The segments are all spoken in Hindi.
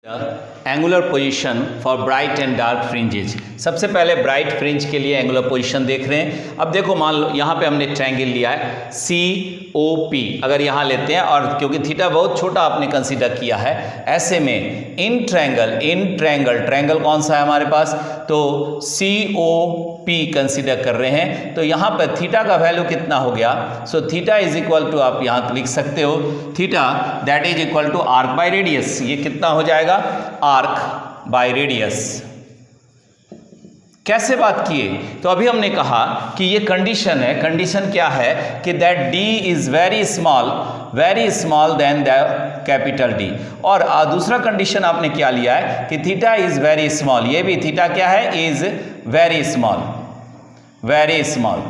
Angular position for bright and dark fringes. सबसे पहले ब्राइट फ्रिंज के लिए एंगुलर पोजीशन देख रहे हैं। अब देखो, मान लो यहाँ पे हमने ट्रायंगल लिया है COP, अगर यहाँ लेते हैं और क्योंकि थीटा बहुत छोटा आपने कंसीडर किया है, ऐसे में इन ट्रायंगल कौन सा है हमारे पास, तो COP कंसीडर कर रहे हैं। तो यहाँ पर थीटा का वैल्यू कितना हो गया, so theta is equal to, आप यहाँ लिख सकते हो theta that is equal to arc by radius. ये कितना हो जाएगा, आर्क बाय रेडियस। कैसे बात किए, तो अभी हमने कहा कि ये कंडीशन है। कंडीशन क्या है कि that D is very small then the capital D। और दूसरा कंडीशन आपने क्या लिया है कि थीटा इज वेरी स्मॉल। ये भी थीटा क्या है, इज वेरी स्मॉल,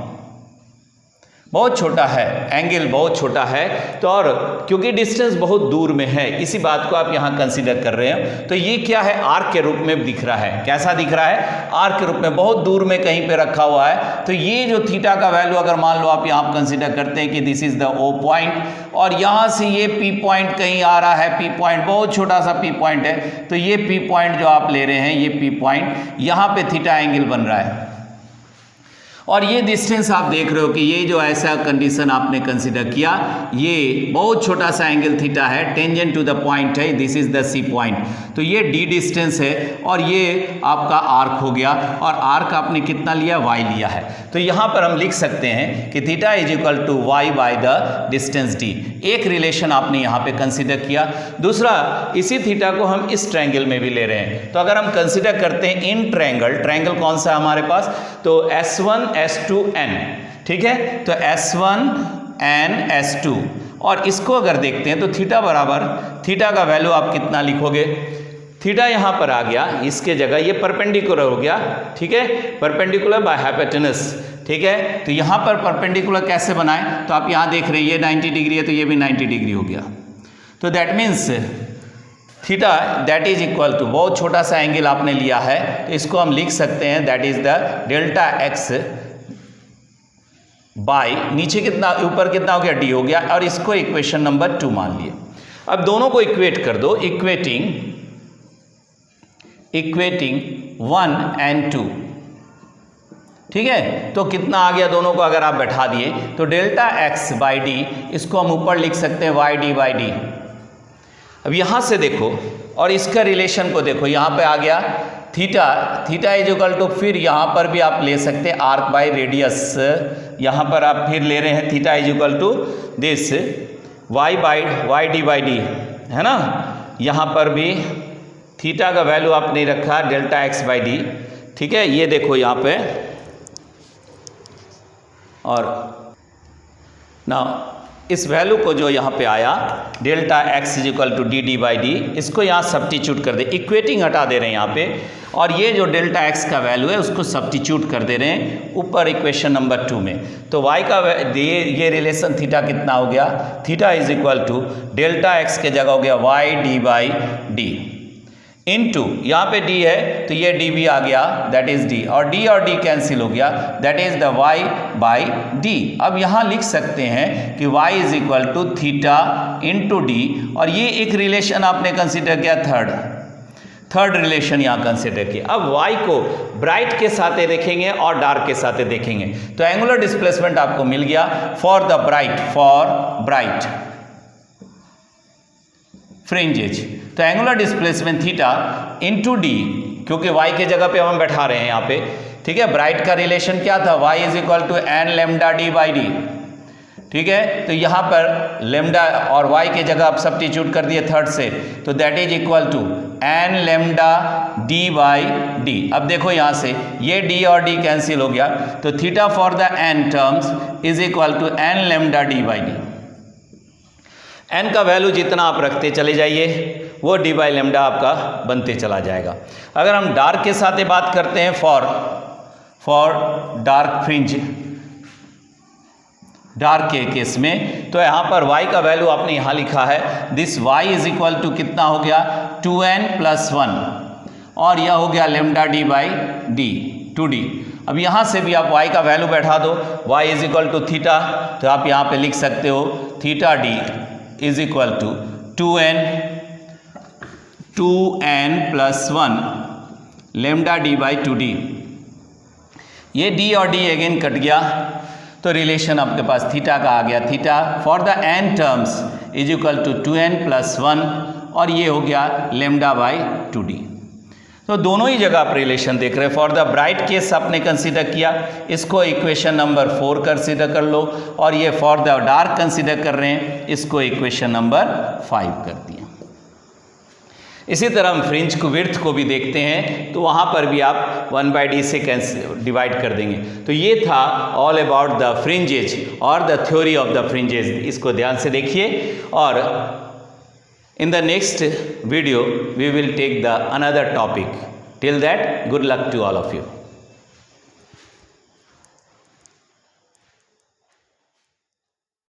बहुत छोटा है, एंगल बहुत छोटा है। तो और क्योंकि डिस्टेंस बहुत दूर में है, इसी बात को आप यहाँ कंसीडर कर रहे हैं। तो ये क्या है, आर्क के रूप में दिख रहा है। कैसा दिख रहा है, आर्क के रूप में, बहुत दूर में कहीं पे रखा हुआ है। तो ये जो थीटा का वैल्यू अगर मान लो आप यहाँ कंसीडर करते हैं कि this is the O point, और यहाँ से ये P पॉइंट कहीं आ रहा है, P पॉइंट बहुत छोटा सा P पॉइंट है। तो ये P पॉइंट जो आप ले रहे हैं, ये P पॉइंट, यहाँ पे थीटा एंगल बन रहा है। और ये डिस्टेंस आप देख रहे हो कि ये जो ऐसा कंडीशन आपने कंसीडर किया, ये बहुत छोटा सा एंगल थीटा है, टेंजेंट टू द पॉइंट है, this is the C point. तो ये D डिस्टेंस है और ये आपका आर्क हो गया, और आर्क आपने कितना लिया, Y लिया है। तो यहाँ पर हम लिख सकते हैं कि theta is equal to Y by the distance D। एक रिलेशन आपने यहाँ पे कंसीडर किया। दूसरा, इसी थीटा को हम इस ट्रायंगल में भी ले रहे हैं। तो अगर हम कंसीडर करते हैं इन ट्रायंगल कौन सा है हमारे पास, तो S1 S2 N, ठीक है। तो S1 N S2, और इसको अगर देखते हैं तो थीटा बराबर, थीटा का वैल्यू आप कितना लिखोगे, थीटा यहाँ पर आ गया, इसके जगह ये परपेंडिकुलर हो गया, ठीक है, परपेंडिकुलर बाय हाइपोटेनस, ठीक है। तो यहाँ पर परपेंडिकुलर कैसे बनाए, तो आप यहाँ देख रहे हैं ये 90 डिग्री है, तो ये भी 90 डिग्री हो गया। तो that means theta that is equal to, बहुत छोटा सा एंगल आपने लिया है, तो इसको हम लिख सकते हैं that is the delta x by, नीचे कितना, ऊपर कितना हो गया, D हो गया, और इसको इक्वेशन नंबर 2 मान लिए। अब दोनों को इक्वेट कर दो, इक्वेटिंग 1 and 2, ठीक है। तो कितना आ गया, दोनों को अगर आप बैठा दिए तो डेल्टा एक्स बाई डी, इसको हम ऊपर लिख सकते हैं YD बाई डी। अब यहाँ से देखो और इसका रिलेशन को देखो, यहाँ पे आ गया थीटा इज इक्वल टू, फिर यहाँ पर भी आप ले सकते हैं आर्क बाय रेडियस। यहाँ पर आप फिर ले रहे हैं theta is equal to this YD by D, है ना। यहाँ पर भी थीटा का वैल्यू आपने रखा डेल्टा एक्स बाई डी, ठीक है। ये देखो यहाँ पे, और ना इस वैल्यू को जो यहाँ पे आया delta X is equal to D by D, इसको यहाँ सब्स्टिट्यूट कर दे, इक्वेटिंग हटा दे रहे हैं यहाँ पे, और ये जो डेल्टा एक्स का वैल्यू है उसको सब्स्टिट्यूट कर दे रहे हैं ऊपर इक्वेशन नंबर 2 में। तो y का ये रिलेशन थीटा कितना हो गया, theta is equal to delta X के जगह हो गया YD बाई डी इनटू, यहाँ पे D है तो ये D भी आ गया, दैट इज D, और D कैंसिल हो गया, that is the Y by D। अब यहाँ लिख सकते हैं कि Y is equal to theta into D, और ये एक रिलेशन आपने कंसिडर किया, थर्ड रिलेशन यहाँ कंसिडर किया। अब Y को ब्राइट के साथ देखेंगे और डार्क के साथ देखेंगे। तो एंगुलर डिस्प्लेसमेंट आपको मिल गया फॉर ब्राइट फ्रिंजेज। तो angular displacement theta into D, क्योंकि Y के जगह पे हम बैठा रहे हैं यहाँ पे, ठीक है। ब्राइट का रिलेशन क्या था, Y is equal to N lambda D by D, ठीक है। तो यहाँ पर लेमडा और Y के जगह आप सब्स्टिट्यूट कर दिए थर्ड से, तो that is equal to N lambda D by D. अब देखो यहाँ से ये D और D कैंसिल हो गया, तो theta for the N terms is equal to N lambda D by D. N का वैल्यू जितना आप रखते चले जाइए, वो D बाई लेमडा आपका बनते चला जाएगा। अगर हम डार्क के साथ बात करते हैं फॉर डार्क फ्रिंज, डार्क के केस में, तो यहाँ पर y का वैल्यू आपने यहाँ लिखा है, this y is equal to कितना हो गया, 2n + 1, और यह हो गया lambda D by D, 2D। अब यहाँ से भी आप y का वैल्यू बैठा दो, y is equal to theta, तो आप यहाँ पे लिख सकते हो theta D is equal to 2n 2n+1 lambda D by 2d। ये d और d अगेन कट गया तो रिलेशन आपके पास थीटा का आ गया। Theta for the n terms is equal to 2n+1 और ये हो गया लेमडा बाई 2d। तो दोनों ही जगह आप रिलेशन देख रहे हैं। फॉर द ब्राइट केस आपने कंसीडर किया, इसको इक्वेशन नंबर 4 कंसीडर कर लो, और ये फॉर द डार्क कंसीडर कर रहे हैं, इसको इक्वेशन नंबर 5 कर दिया। इसी तरह हम फ्रिंज को विड्थ को भी देखते हैं तो वहाँ पर भी आप 1/d से डिवाइड कर देंगे। तो ये था ऑल अबाउट द फ्रिंजेज और the theory of the fringes. इसको ध्यान से देखिए, और in the next video we will take the another topic. Till that, good luck to all of you.